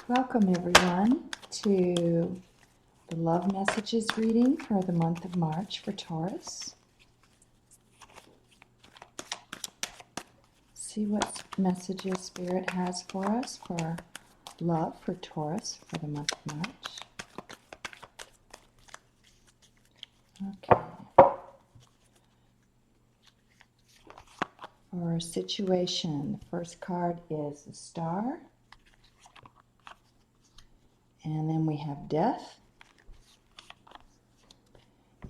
Welcome everyone to the Love Messages reading for the month of March for Taurus. See what messages Spirit has for us for love for Taurus for the month of March. Okay. For our situation, the first card is the Star. And then we have Death.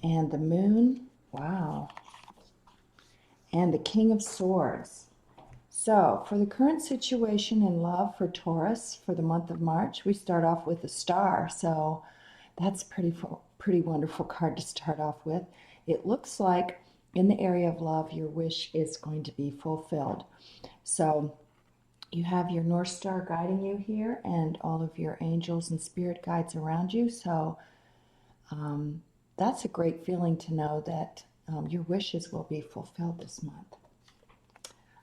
And the Moon. Wow. And the King of Swords. So, for the current situation in love for Taurus for the month of March, we start off with the Star. So, that's pretty wonderful card to start off with. It looks like in the area of love, your wish is going to be fulfilled. So, you have your North Star guiding you here and all of your angels and spirit guides around you. So, that's a great feeling to know that your wishes will be fulfilled this month.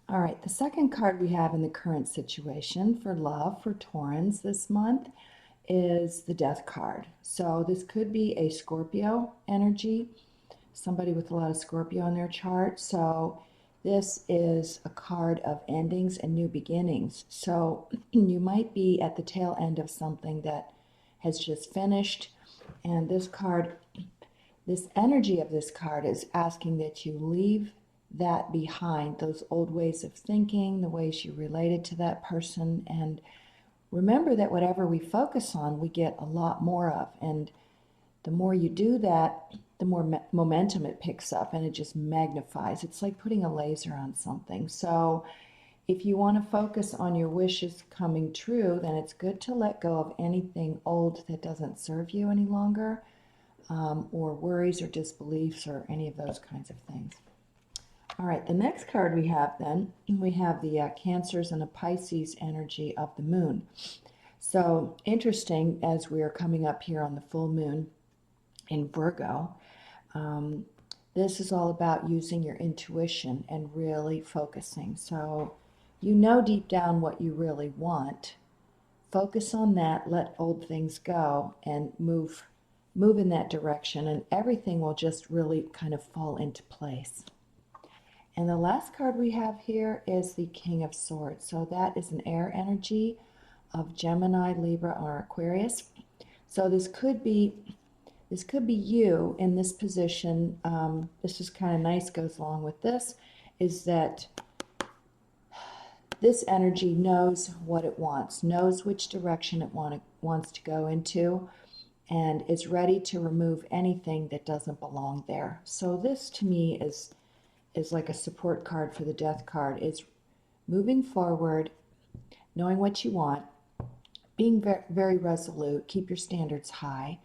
All right, the second card we have in the current situation for love for Taurans this month is the Death card. So this could be a Scorpio energy, somebody with a lot of Scorpio in their chart. So this is a card of endings and new beginnings. So you might be at the tail end of something that has just finished, and this card, this energy of this card is asking that you leave that behind, those old ways of thinking, the ways you related to that person, and remember that whatever we focus on, we get a lot more of, and the more you do that, the more momentum it picks up and it just magnifies. It's like putting a laser on something. So if you want to focus on your wishes coming true, then it's good to let go of anything old that doesn't serve you any longer, or worries or disbeliefs or any of those kinds of things. All right, the next card we have then, we have the Cancers and the Pisces energy of the moon. So interesting, as we are coming up here on the full moon in Virgo, this is all about using your intuition and really focusing. So you know deep down what you really want. Focus on that, let old things go, and move in that direction, and everything will just really kind of fall into place. And the last card we have here is the King of Swords. So that is an air energy of Gemini, Libra, or Aquarius. So this could be you in this position. This is kind of nice, goes along with this, is that this energy knows what it wants, knows which direction it wants to go into, and is ready to remove anything that doesn't belong there. So this to me is like a support card for the Death card. Is moving forward, knowing what you want, being very, very resolute, keep your standards high,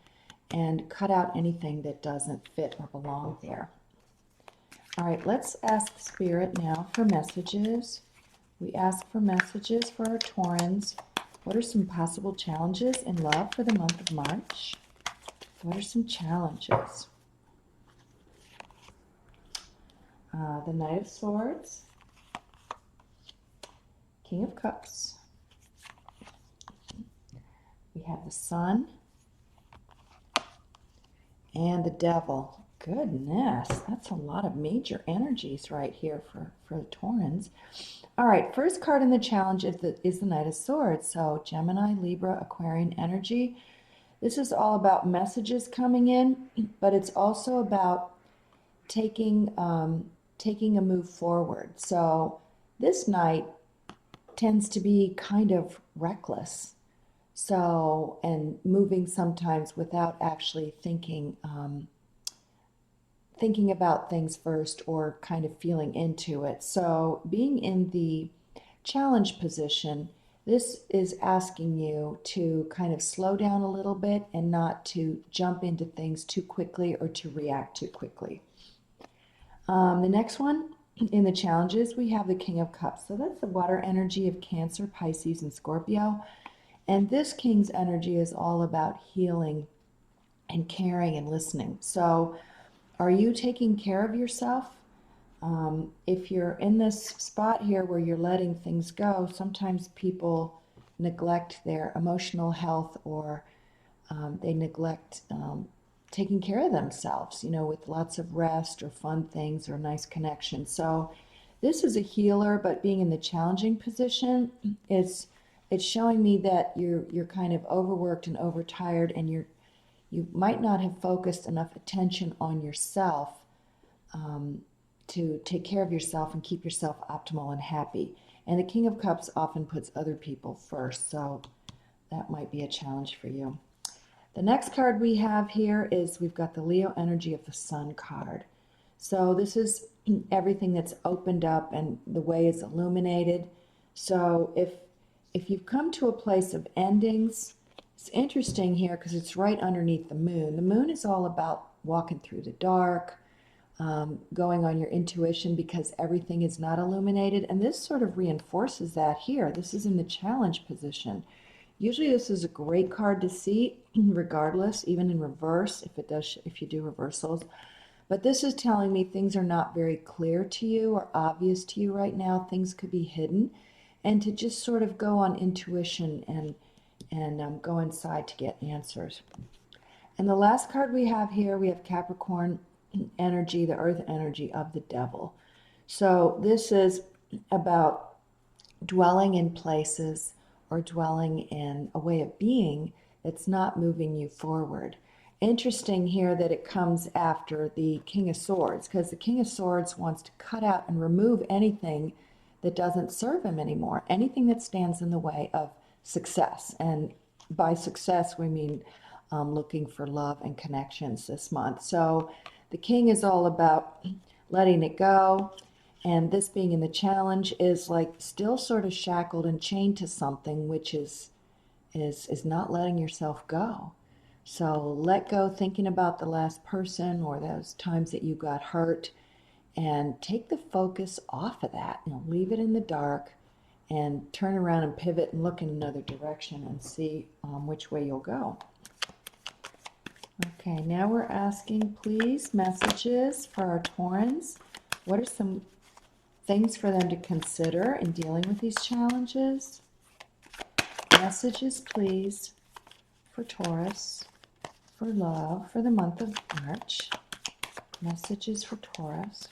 and cut out anything that doesn't fit or belong there. All right, let's ask Spirit now for messages. We ask for messages for our Taurans. What are some possible challenges in love for the month of March? What are some challenges? The Knight of Swords, King of Cups, we have the Sun, and the Devil. Goodness, that's a lot of major energies right here for the Taurans. All right, first card in the challenge is the Knight of Swords. So Gemini, Libra, Aquarian energy. This is all about messages coming in, but it's also about taking a move forward. So this Knight tends to be kind of reckless. So, and moving sometimes without actually thinking about things first or kind of feeling into it. So being in the challenge position, this is asking you to kind of slow down a little bit and not to jump into things too quickly or to react too quickly. The next one in the challenges, we have the King of Cups. So that's the water energy of Cancer, Pisces, and Scorpio. And this King's energy is all about healing and caring and listening. So are you taking care of yourself? If you're in this spot here where you're letting things go, sometimes people neglect their emotional health, or they neglect taking care of themselves, with lots of rest or fun things or nice connections. So this is a healer, but being in the challenging position, it's showing me that you're kind of overworked and overtired, and you might not have focused enough attention on yourself to take care of yourself and keep yourself optimal and happy. And the King of Cups often puts other people first, so that might be a challenge for you. The next card we have here is we've got the Leo energy of the Sun card. So this is everything that's opened up and the way it's illuminated. So if you've come to a place of endings, it's interesting here because it's right underneath the moon. The moon is all about walking through the dark, going on your intuition because everything is not illuminated. And this sort of reinforces that here. This is in the challenge position. Usually this is a great card to see, regardless, even in reverse, if you do reversals. But this is telling me things are not very clear to you or obvious to you right now. Things could be hidden. And to just sort of go on intuition and go inside to get answers. And the last card we have here, we have Capricorn energy, the earth energy of the devil. So this is about dwelling in places or dwelling in a way of being that's not moving you forward. Interesting here that it comes after the King of Swords, because the King of Swords wants to cut out and remove anything that doesn't serve him anymore, anything that stands in the way of success. And by success, we mean looking for love and connections this month. So the King is all about letting it go. And this being in the challenge is like still sort of shackled and chained to something, which is not letting yourself go. So let go, thinking about the last person or those times that you got hurt, and take the focus off of that. Leave it in the dark and turn around and pivot and look in another direction and see which way you'll go. Okay, now we're asking, please, messages for our Taurans. What are some things for them to consider in dealing with these challenges? Messages, please, for Taurus, for love, for the month of March. Messages for Taurus.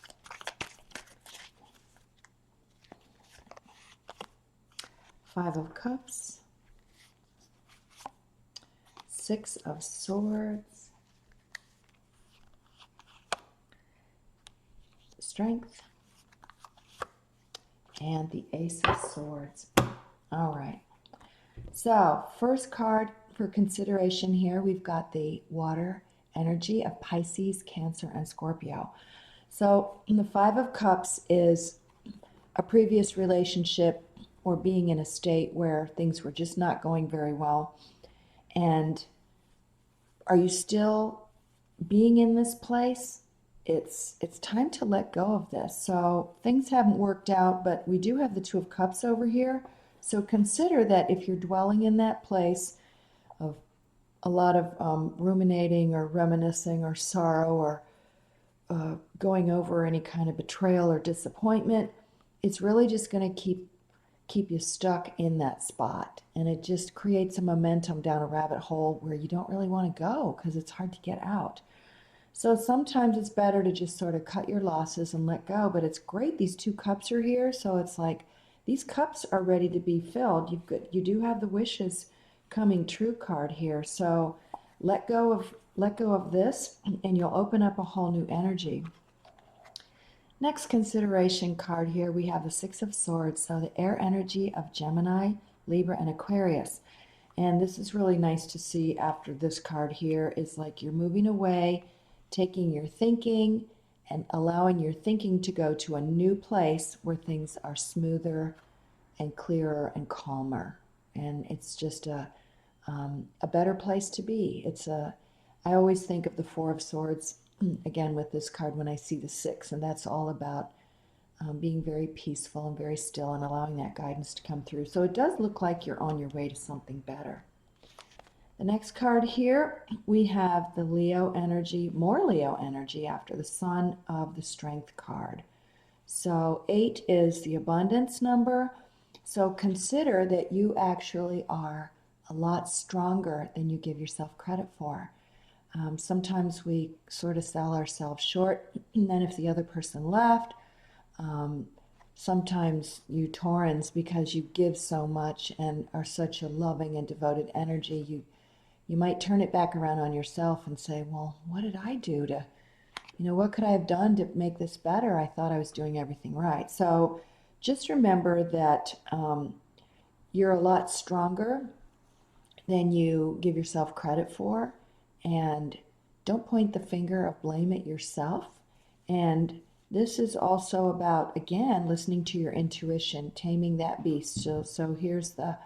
Five of Cups. Six of Swords. Strength. And the Ace of Swords. All right. So, first card for consideration here, we've got the water energy of Pisces, Cancer, and Scorpio. So, the Five of Cups is a previous relationship or being in a state where things were just not going very well. And are you still being in this place? It's time to let go of this. So things haven't worked out, but we do have the Two of Cups over here. So consider that if you're dwelling in that place of a lot of ruminating or reminiscing or sorrow or going over any kind of betrayal or disappointment, it's really just going to keep you stuck in that spot. And it just creates a momentum down a rabbit hole where you don't really want to go because it's hard to get out. So sometimes it's better to just sort of cut your losses and let go, but it's great. These two cups are here, so it's like these cups are ready to be filled. You do have the wishes coming true card here. So let go of this and you'll open up a whole new energy. Next consideration card here, we have the Six of Swords, so the air energy of Gemini, Libra, and Aquarius. And this is really nice to see after this card here is like you're moving away, taking your thinking and allowing your thinking to go to a new place where things are smoother and clearer and calmer. And it's just a better place to be. I always think of the Four of Swords again with this card when I see the six, and that's all about being very peaceful and very still and allowing that guidance to come through. So it does look like you're on your way to something better. The next card here, we have the Leo energy, more Leo energy after the Sun of the Strength card. So 8 is the abundance number, So consider that you actually are a lot stronger than you give yourself credit for. Sometimes we sort of sell ourselves short, and then if the other person left, um, sometimes you Taurans, because you give so much and are such a loving and devoted energy, you might turn it back around on yourself and say, well, what did I do to, what could I have done to make this better? I thought I was doing everything right. So just remember that you're a lot stronger than you give yourself credit for. And don't point the finger of blame at yourself. And this is also about, again, listening to your intuition, taming that beast. So here's the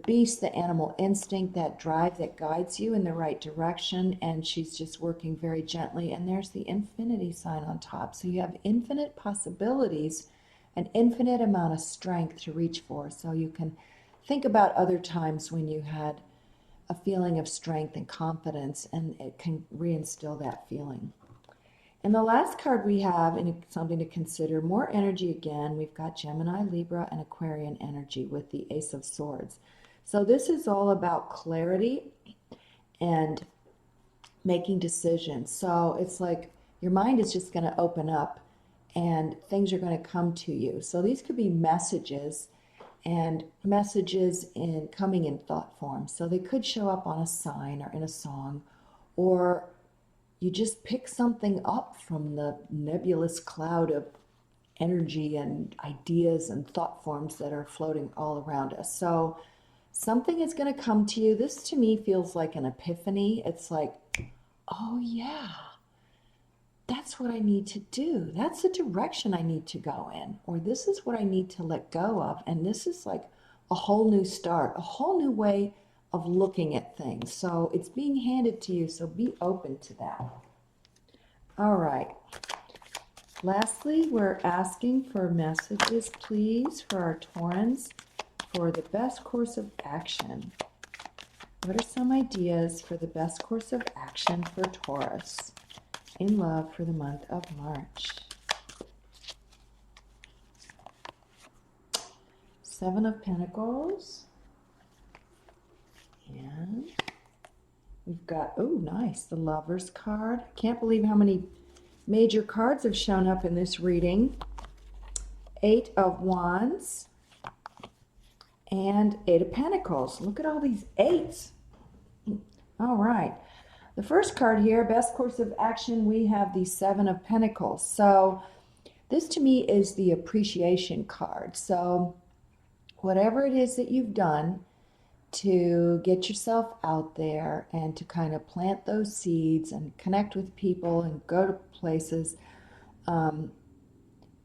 beast, the animal instinct, that drive that guides you in the right direction. And she's just working very gently. And there's the infinity sign on top. So you have infinite possibilities, an infinite amount of strength to reach for. So you can think about other times when you had a feeling of strength and confidence, and it can reinstill that feeling. And the last card we have, and something to consider, more energy again. We've got Gemini, Libra, and Aquarian energy with the Ace of Swords. So this is all about clarity and making decisions. So it's like your mind is just going to open up and things are going to come to you. So these could be messages, and messages coming in thought form. So they could show up on a sign or in a song, or you just pick something up from the nebulous cloud of energy and ideas and thought forms that are floating all around us. So something is going to come to you. This to me feels like an epiphany. It's like, oh yeah, that's what I need to do. That's the direction I need to go in. Or this is what I need to let go of. And this is like a whole new start, a whole new way of looking at things. So it's being handed to you, so be open to that. All right. Lastly, we're asking for messages, please, for our Taurans for the best course of action. What are some ideas for the best course of action for Taurus in love for the month of March? Seven of Pentacles. And we've got, oh, nice, the Lover's card. Can't believe how many major cards have shown up in this reading. Eight of Wands and Eight of Pentacles. Look at all these eights. All right. The first card here, best course of action, we have the Seven of Pentacles. So this to me is the appreciation card. So whatever it is that you've done to get yourself out there and to kind of plant those seeds and connect with people and go to places,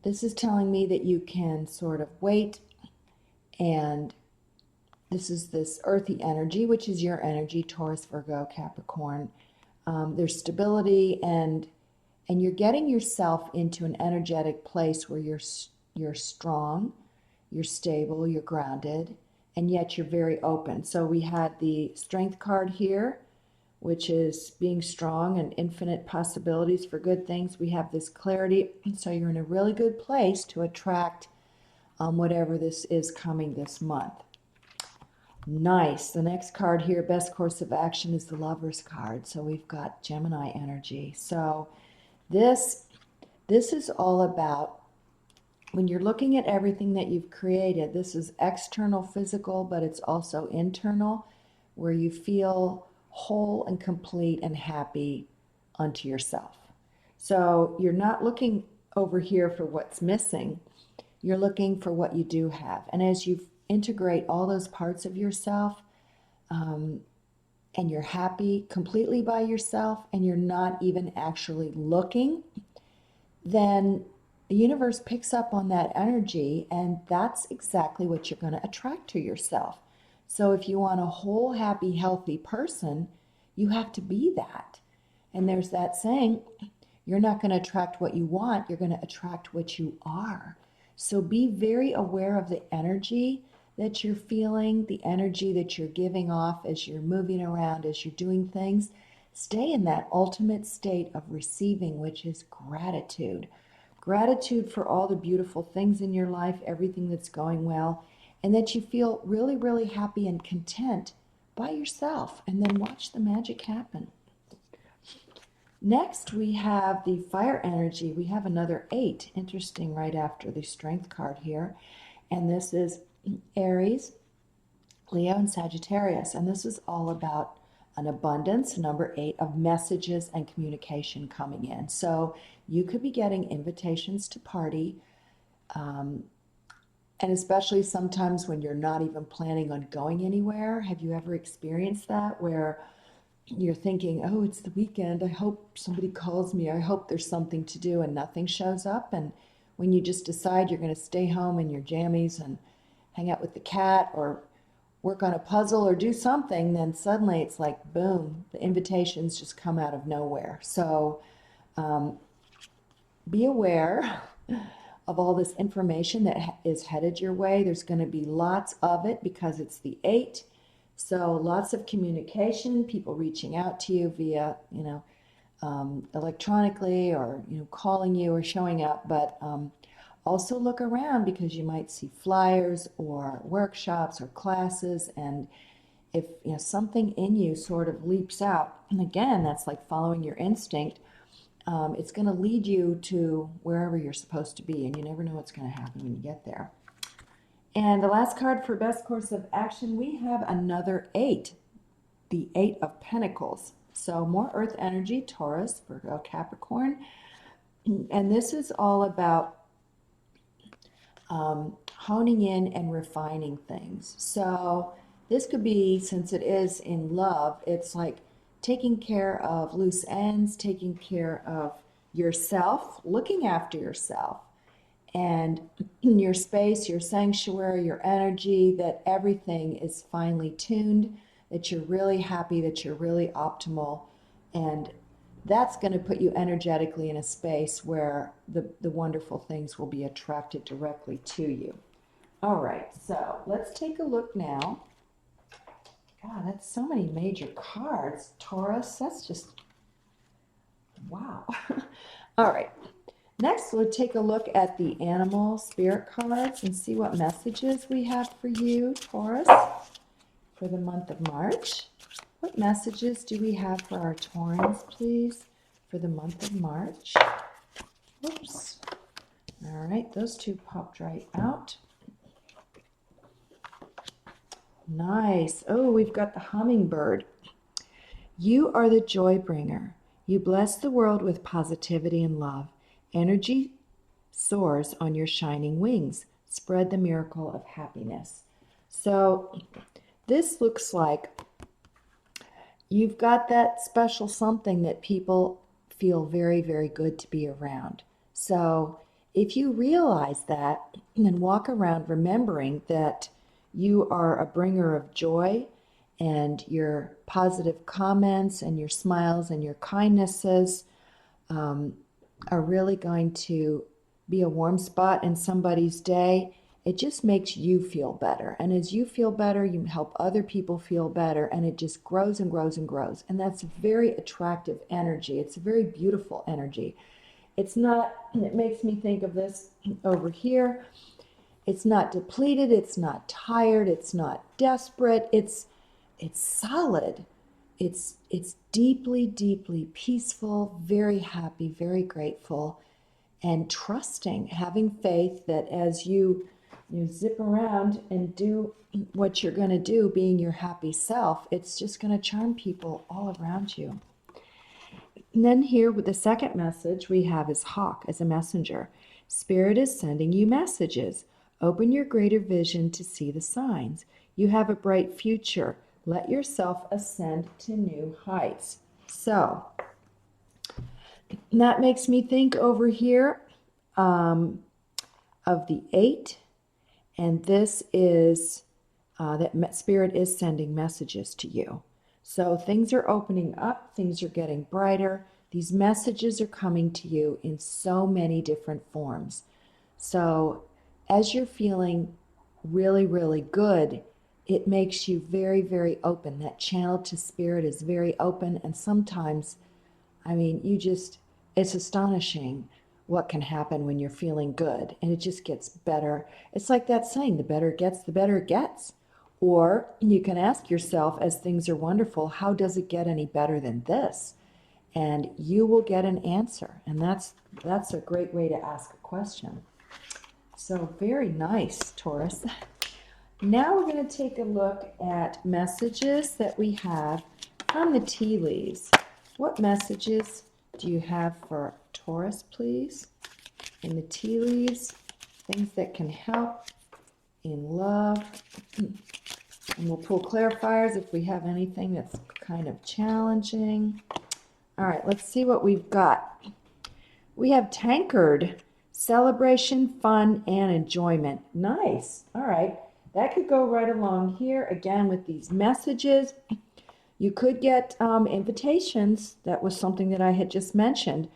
this is telling me that you can sort of wait, and this is this earthy energy, which is your energy, Taurus, Virgo, Capricorn. There's stability, and you're getting yourself into an energetic place where you're strong, you're stable, you're grounded, and yet you're very open. So we had the Strength card here, which is being strong and infinite possibilities for good things. We have this clarity, so you're in a really good place to attract whatever this is coming this month. Nice. The next card here, best course of action, is the Lover's card. So we've got Gemini energy. So this is all about, when you're looking at everything that you've created, this is external, physical, but it's also internal, where you feel whole and complete and happy unto yourself. So you're not looking over here for what's missing. You're looking for what you do have. And as you integrate all those parts of yourself, and you're happy completely by yourself, and you're not even actually looking, then the universe picks up on that energy, and that's exactly what you're going to attract to yourself. So if you want a whole, happy, healthy person, you have to be that. And there's that saying, you're not going to attract what you want, you're going to attract what you are. So be very aware of the energy that you're feeling, the energy that you're giving off as you're moving around, as you're doing things. Stay in that ultimate state of receiving, which is gratitude. Gratitude for all the beautiful things in your life, everything that's going well, and that you feel really, really happy and content by yourself, and then watch the magic happen. Next, we have the fire energy. We have another 8, interesting, right after the strength card here. And this is Aries, Leo, and Sagittarius. And this is all about an abundance, number 8, of messages and communication coming in. So you could be getting invitations to party, and especially sometimes when you're not even planning on going anywhere. Have you ever experienced that, where you're thinking, oh, it's the weekend, I hope somebody calls me, I hope there's something to do, and nothing shows up? And when you just decide you're going to stay home in your jammies and hang out with the cat or work on a puzzle or do something, then suddenly it's like, boom, the invitations just come out of nowhere. So be aware of all this information that is headed your way. There's going to be lots of it because it's the 8. So lots of communication, people reaching out to you via, electronically, or, calling you or showing up. But also look around, because you might see flyers or workshops or classes. And if something in you sort of leaps out, and again, that's like following your instinct, it's going to lead you to wherever you're supposed to be. And you never know what's going to happen when you get there. And the last card for best course of action, we have another 8, the 8 of Pentacles. So more earth energy, Taurus, Virgo, Capricorn. And this is all about honing in and refining things. So this could be, since it is in love, it's like taking care of loose ends, taking care of yourself, looking after yourself, and your space, your sanctuary, your energy, that everything is finely tuned, that you're really happy, that you're really optimal. And that's going to put you energetically in a space where the wonderful things will be attracted directly to you. All right, so let's take a look now. God, that's so many major cards. Taurus, that's just, wow. All right. Next, we'll take a look at the animal spirit cards and see what messages we have for you, Taurus, for the month of March. What messages do we have for our Taurans, please, for the month of March? Whoops. All right, those two popped right out. Nice. Oh, we've got the hummingbird. You are the joy bringer. You bless the world with positivity and love. Energy soars on your shining wings. Spread the miracle of happiness. So this looks like you've got that special something that people feel very, very good to be around. So if you realize that, then walk around remembering that you are a bringer of joy, and your positive comments and your smiles and your kindnesses are really going to be a warm spot in somebody's day. It just makes you feel better. And as you feel better, you help other people feel better, and it just grows and grows and grows. And that's a very attractive energy. It's a very beautiful energy. It's not, it makes me think of this over here. It's not depleted, it's not tired, it's not desperate, it's solid. It's deeply, deeply peaceful, very happy, very grateful, and trusting, having faith that as you zip around and do what you're going to do, being your happy self, it's just going to charm people all around you. And then here with the second message we have is Hawk as a messenger. Spirit is sending you messages. Open your greater vision to see the signs. You have a bright future. Let yourself ascend to new heights. So that makes me think over here of the 8. And this is that Spirit is sending messages to you. So things are opening up. Things are getting brighter. These messages are coming to you in so many different forms. So as you're feeling really, really good, it makes you very, very open. That channel to Spirit is very open. And sometimes, it's astonishing what can happen when you're feeling good, and it just gets better. It's like that saying, the better it gets, the better it gets. Or you can ask yourself, as things are wonderful, how does it get any better than this? And you will get an answer. And that's a great way to ask a question. So very nice, Taurus. Now we're going to take a look at messages that we have from the tea leaves. What messages do you have for Taurus, please? In the tea leaves, things that can help in love. And we'll pull clarifiers if we have anything that's kind of challenging. All right, let's see what we've got. We have tankard, celebration, fun, and enjoyment. Nice. All right, that could go right along here again with these messages. You could get invitations. That was something that I had just mentioned.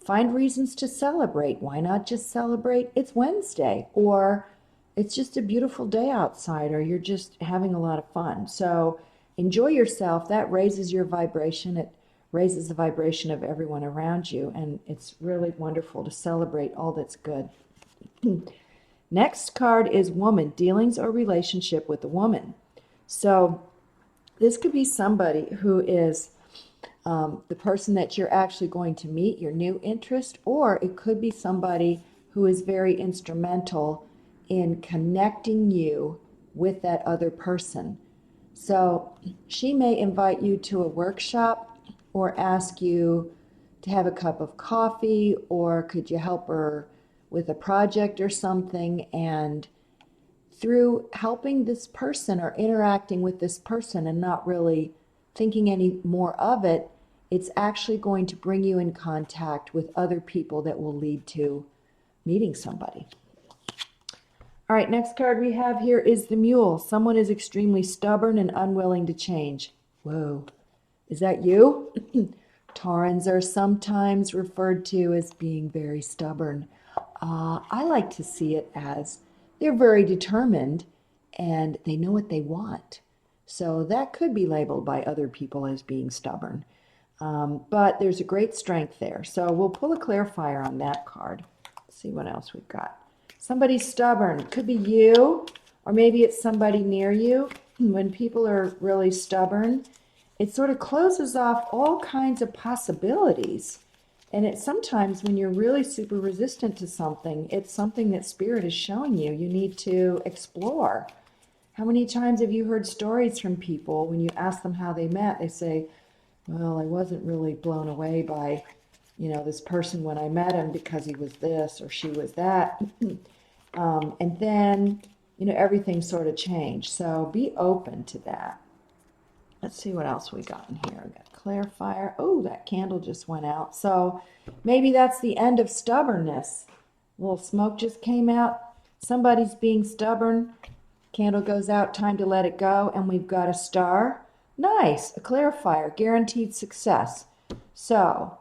Find reasons to celebrate. Why not just celebrate? It's Wednesday, or it's just a beautiful day outside, or you're just having a lot of fun. So enjoy yourself. That raises your vibration. It raises the vibration of everyone around you, and it's really wonderful to celebrate all that's good. Next card is woman, dealings or relationship with a woman. So this could be somebody who is the person that you're actually going to meet, your new interest, or it could be somebody who is very instrumental in connecting you with that other person. So she may invite you to a workshop or ask you to have a cup of coffee, or could you help her with a project or something, and through helping this person or interacting with this person and not really thinking any more of it, it's actually going to bring you in contact with other people that will lead to meeting somebody. All right, next card we have here is the Mule. Someone is extremely stubborn and unwilling to change. Whoa, is that you? Taurans are sometimes referred to as being very stubborn. I like to see it as they're very determined and they know what they want. So that could be labeled by other people as being stubborn. But there's a great strength there. So we'll pull a clarifier on that card. Let's see what else we've got. Somebody's stubborn. It could be you, or maybe it's somebody near you. When people are really stubborn, it sort of closes off all kinds of possibilities. And it's sometimes when you're really super resistant to something, it's something that Spirit is showing you need to explore. How many times have you heard stories from people when you ask them how they met? They say, well, I wasn't really blown away by, this person when I met him because he was this or she was that. And then, everything sort of changed. So be open to that. Let's see what else we got in here. We got clarifier. Oh, that candle just went out. So maybe that's the end of stubbornness. A little smoke just came out. Somebody's being stubborn. Candle goes out, time to let it go. And we've got a star. Nice, a clarifier, guaranteed success. So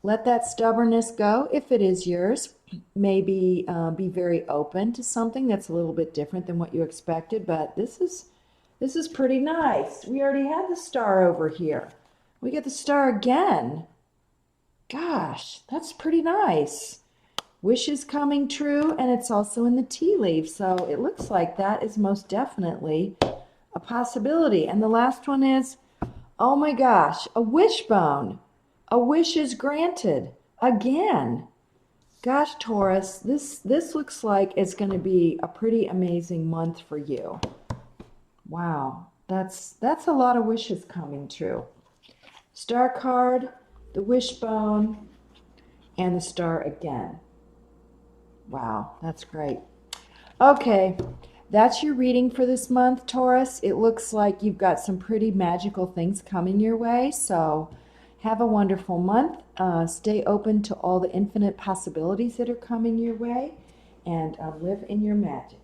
let that stubbornness go if it is yours. Maybe be very open to something that's a little bit different than what you expected, but this is pretty nice. We already had the star over here. We get the star again. Gosh, that's pretty nice. Wishes coming true, and it's also in the tea leaf, so it looks like that is most definitely a possibility. And the last one is, oh my gosh, a wishbone. A wish is granted again. Gosh, Taurus, this looks like it's going to be a pretty amazing month for you. Wow, that's a lot of wishes coming true. Star card, the wishbone, and the star again. Wow, that's great. Okay, that's your reading for this month, Taurus. It looks like you've got some pretty magical things coming your way, so have a wonderful month. Stay open to all the infinite possibilities that are coming your way, and live in your magic.